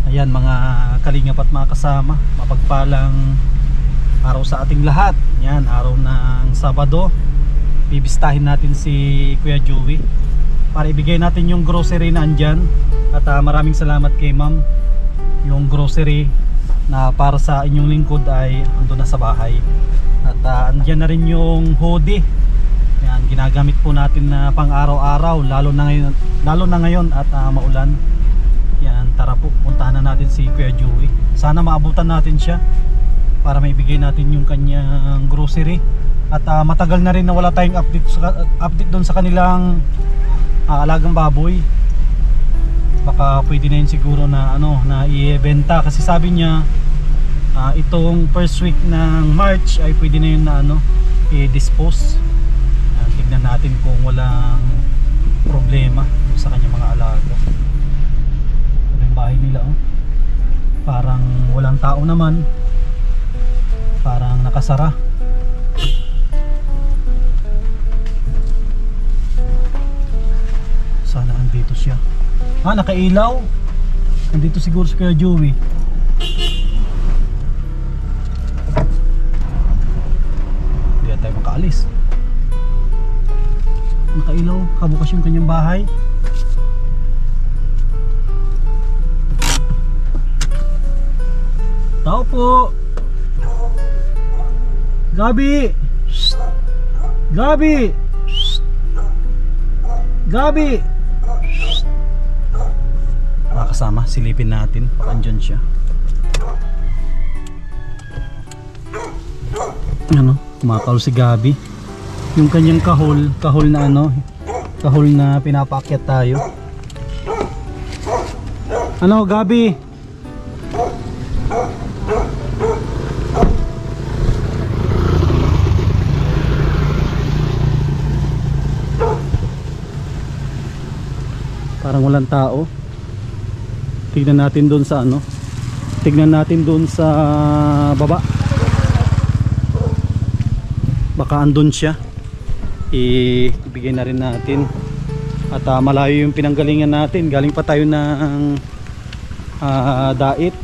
Ayan mga kalingap at mga kasama, mapagpalang araw sa ating lahat. Yan, araw ng Sabado. Bibistahin natin si Kuya Joey para ibigay natin yung grocery na andyan. At maraming salamat kay ma'am. Yung grocery na para sa inyong lingkod ay andun na sa bahay. At andyan na rin yung hoodie. Yan, ginagamit po natin na pang araw-araw, lalo na ngayon at maulan. Yan, tara po, puntahan na natin si Kuya Joey. Sana maabutan natin siya para maibigay natin yung kanyang grocery. At matagal na rin na wala tayong update doon sa kanilang alagang baboy. Baka pwede na yun siguro na na i-benta kasi sabi niya itong first week ng March ay pwede na yun na i-dispose. Tignan natin kung walang problema sa kanyang mga alaga. Bahay nila parang walang tao naman, parang nakasara. Sana andito siya. Nakailaw. Andito siguro si Kuya Joey. Hindi na tayo makaalis. Nakailaw, kabukas yung kanyang bahay. Tao po. Gabi. Shh. Gabi. Shh. Gabi. Shh. Mga kasama, silipin natin. Baka andyan siya. Kumakaul si Gabi. Yung kanyang kahol na kahol na pinapaakyat tayo. Gabi? Parang walang tao. Tignan natin doon sa tignan natin doon sa baba. Baka andun siya. Ibigay na rin natin. At malayo yung pinanggalingan natin. Galing pa tayo ng dait.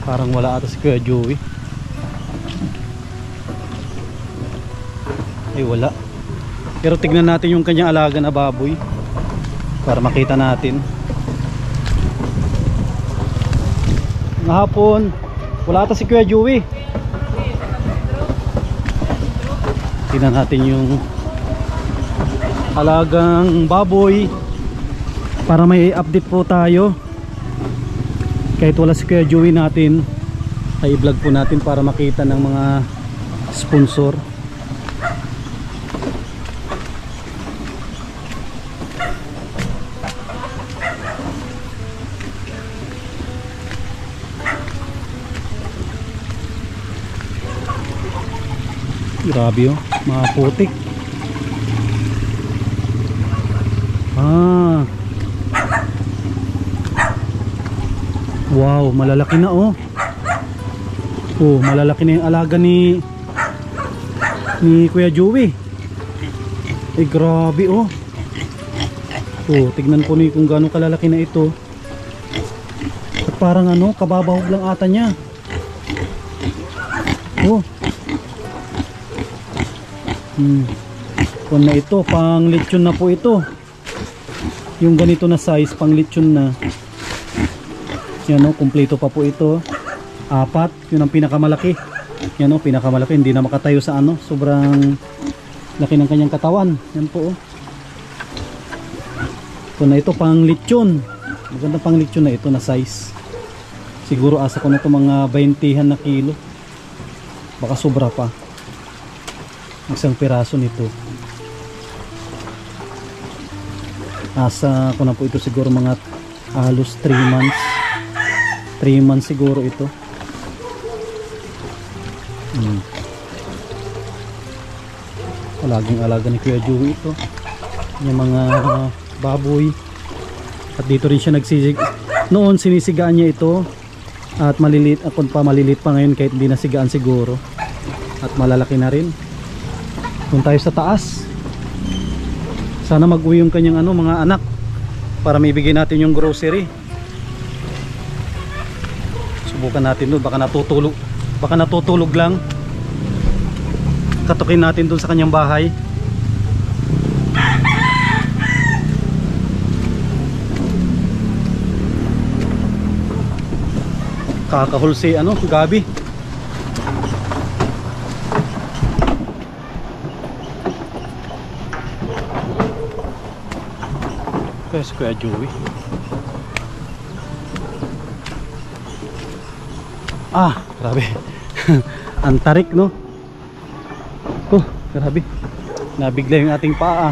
Parang wala ata si Kuya Joey. Wala. Pero tignan natin yung kanyang alaga na baboy para makita natin. Ngahapon wala ata si Kuya Joey. Tignan natin yung alagang baboy para may update po tayo. Kahit wala si Kuya Joey natin, ay i-vlog po natin para makita ng mga sponsor. Grabe mga putik. Wow, malalaki na malalaki na yung alaga ni Kuya Joey. Grabe tignan po niyo kung gaano kalalaki na ito. At parang kababahog lang ata niya. Kung na ito, pang lechon na po ito. Yung ganito na size, pang lechon na. Yan kumpleto pa po ito. 4, yun ang pinakamalaki. Yan pinakamalaki, hindi na makatayo sa sobrang laki ng kanyang katawan. Yan po Kung na ito, pang lechon. Magandang pang lechon na ito na size. Siguro asa ko na ito mga 20 na kilo. Baka sobra pa. Isang piraso nito. Asa ko na po ito siguro mga halos 3 months. 3 months siguro ito. Alagang-alaga ni Kuya Joey ito. Yung mga baboy. At dito rin siya nagsisig. Noon sinisigaan niya ito. At maliliit, maliliit pa ngayon kahit hindi nasigaan siguro. At malalaki na rin. Doon tayo sa taas. Sana mag-uwi yung kanyang mga anak. para maibigay natin yung grocery. Subukan natin doon, baka natutulog lang. Katukin natin doon sa kanyang bahay. Kakahol si Gabi. Kaya si Kuya Joey. Grabe. Ang tarik, no? Oh, grabe. Nabigla yung ating paa.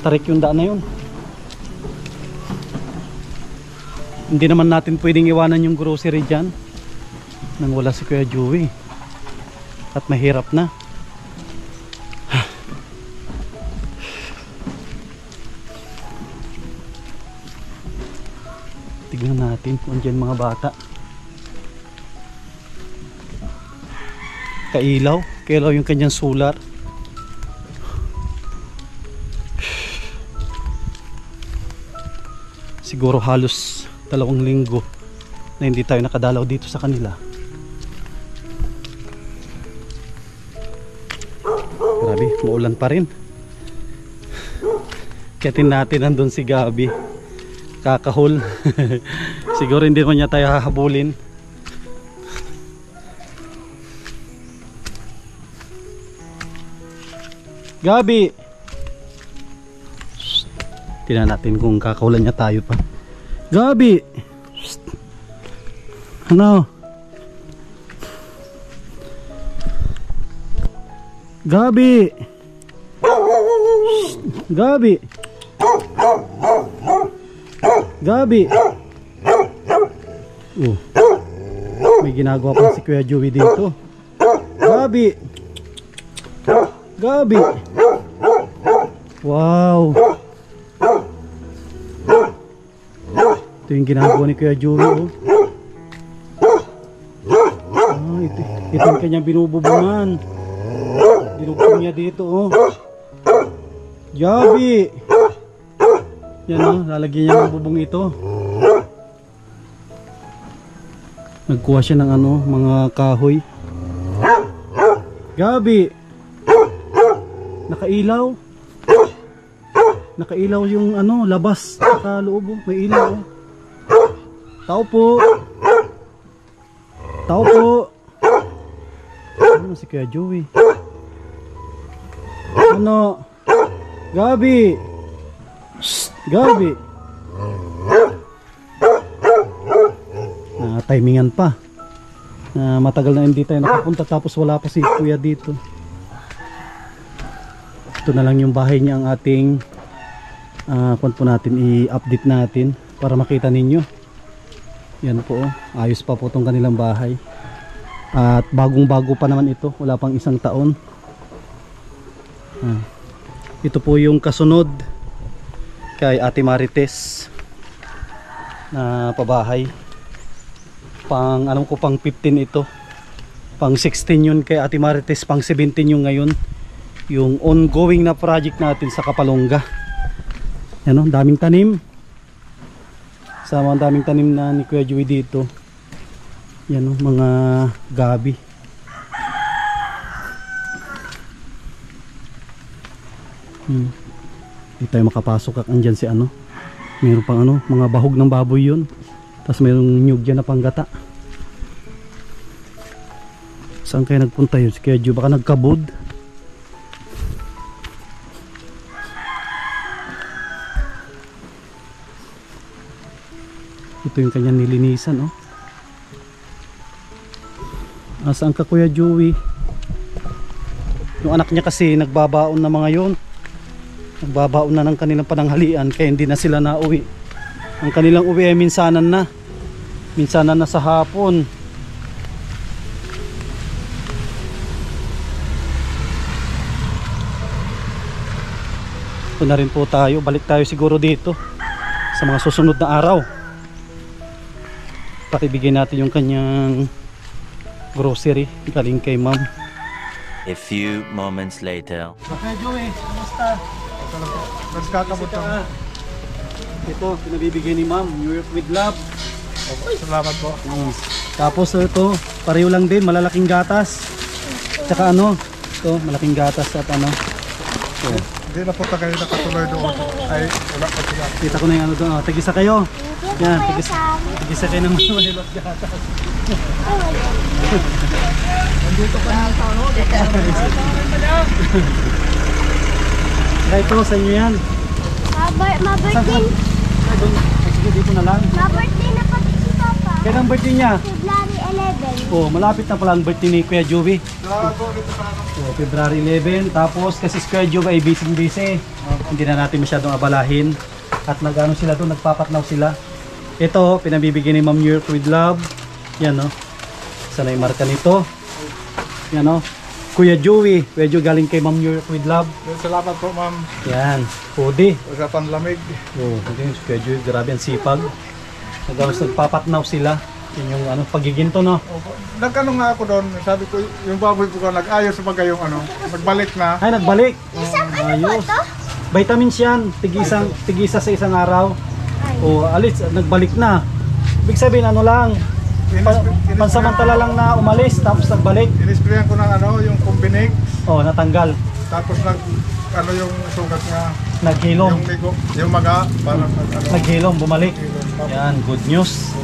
Tarik yung daan na yun. Hindi naman natin pwedeng iwanan yung grocery dyan nang wala si Kuya Joey. At mahirap na. Tignan natin kung andyan mga bata. Kailaw yung kanyang solar. Siguro halos 2 linggo na hindi tayo nakadalaw dito sa kanila. Grabe, maulan pa rin. Kayatin natin nandun si Gabi. Kakahol. Siguro hindi naman niya tayo hahabulin. Gabi! Tingnan natin kung kakahulan niya tayo pa. Gabi! Ano? Gabi! Gabi! Gabi! May ginagawa pa si Kuya Joey dito. Gabi! Gabi! Wow! Ito yung ginagawa ni Kuya Joey, oh. Ito yung kanyang binububungan. Binububong niya dito, oh. Gabi! Yan, oh, lalagyan niya ng bubong ito. Nagkuha siya ng mga kahoy. Gabi! Nakailaw. Nakailaw yung labas sa loob, oh. May ilaw, oh. Tao po. Tao po. Ano si Kuya Joey? Ano? Gabi! Shh! Gabi! Timingan pa. Matagal na hindi tayo nakapunta tapos wala pa si Kuya dito. Ito na lang yung bahay niya ang ating kung po natin i-update natin para makita ninyo. Yan po, oh. Ayos pa po itong kanilang bahay. At bagong bago pa naman ito, wala pang 1 taon. Ito po yung kasunod kay Ate Marites na pabahay. Alam ko pang 15 ito. Pang 16 yun kay Ate Marites, pang 17 yung ngayon. Yung ongoing na project natin sa Kapalonga. Yan, oh, daming tanim. Sama ang daming tanim na ni Kuya Joey dito. Yan, oh, mga gabi. Hindi tayo makapasok at andyan si mayroon pang mga bahog ng baboy yun. Tapos mayroong nyug dyan na panggata. Saan kayo nagpunta yun? Si Kuya Joey baka nagkabod. Ito yung kanyang nilinisan, oh. Saan ka, Kuya Joey? Yung anak niya kasi nagbabaon na mga yon. Nagbabaon na ng kanilang pananghalian kaya hindi na sila nauwi. Ang kanilang uwi ay minsanan na. Minsanan na sa hapon. Ito na rin po tayo. Balik tayo siguro dito sa mga susunod na araw. Pakibigay natin yung kanyang grocery galing kay ma'am. A few moments later. Okay, Joey, kamusta? Nagkakabot ka. Ito, pinabibigay ni ma'am, New York with love. Salamat po. Tapos ito, pareho lang din, malalaking gatas. Tsaka ano, ito, malaking gatas at ano. Ito. Hindi na po kayo nakatuloy doon. Ay, wala pa sila. Kita ko na yung ano doon. Oh, tigisa kayo. Yan, tigisa kayo ng malilot gatas. Nandito pa na ako. Kaya ito, sa inyo yan. Ma-birthday. Ay, doon. Sige, dito na lang. Ma-birthday na pati si Papa. Kaya ang birthday niya? February 11. Oh, malapit na pala ang birthday ni Kuya Joey. Salamat po dito sa ano. So, February 11, tapos kasi si Kuya Joey ay busy. Hindi na natin masyadong abalahin. At nag-ano sila doon, nagpapatnaw sila. Ito, pinabibigyan ni Ma'am New York with love. Yan, no. Sana yung marka nito. Yan, no. Kuya Joey galing kay Ma'am New York with love. Salamat po, ma'am. Yan, hoodie. Sa panlamig. Oh, hindi si Kuya Joey, grabe ang sipag. Nagpapatnaw sila. Yun yung ano, pagiginto, no. Nagkano nga ako doon, sabi ko, yung baboy ko nag-ayos sa bagay yung ano, nagbalik na. Ay, nagbalik. Isang ano po Ayos. to? Vitamins yan, tigisa sa isang araw. O alis, nagbalik na. Ibig sabihin ano lang, pansamantala lang na umalis tapos nagbalik. Inisprayan ko ng ano, yung kumbinig, O natanggal, tapos ano yung sugat niya, naghilom, yung ligo, yung maga, parang ano, naghilom, bumalik. Yan, good news.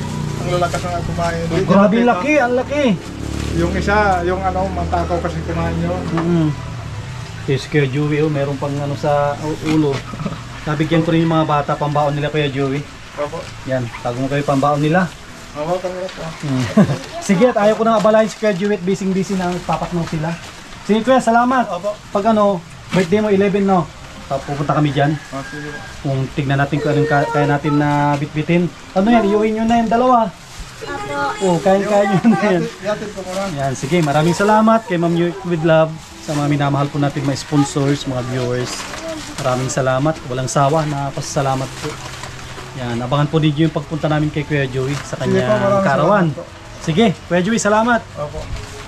ang lalakas na kumain. Hindi Grabe nakita. laki, ang laki. Yung isa, yung ano, mantakaw kasi kumain yun. Yes, Kuya Joey, meron pang ano sa ulo. Nabigyan ko rin yung mga bata, pambaon nila Kuya Joey. Opo. Yan, tago mo kayo pambaon nila. Opo, kami po. Sige, at ayaw ko nang abalahin si Kuya Joey at busy na papatnaw sila. Sige Kuya, salamat. Pag ano, birthday mo 11 no, pupunta kami dyan. Sige. Kung tignan natin kung anong kaya natin na bitbitin. Ano yan, iuwi nyo na yung dalawa. Oo, kaya nyo na yan. Yatid ko muna. Yan, sige, maraming salamat kay Ma'am York with love. Sa mga minamahal po natin mga sponsors, mga viewers. Maraming salamat, walang sawa na pasasalamat po. Yan, abangan po ninyo yung pagpunta namin kay Kuya Joey sa kanyang maraming karawan. salamat po. Sige, Kuya Joey, salamat. Opo.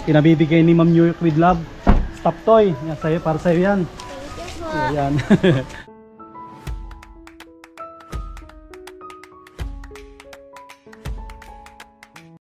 Pinabibigay ni Ma'am York with love. Stop toy. Yan, sa'yo, para sa'yo yan. Yan.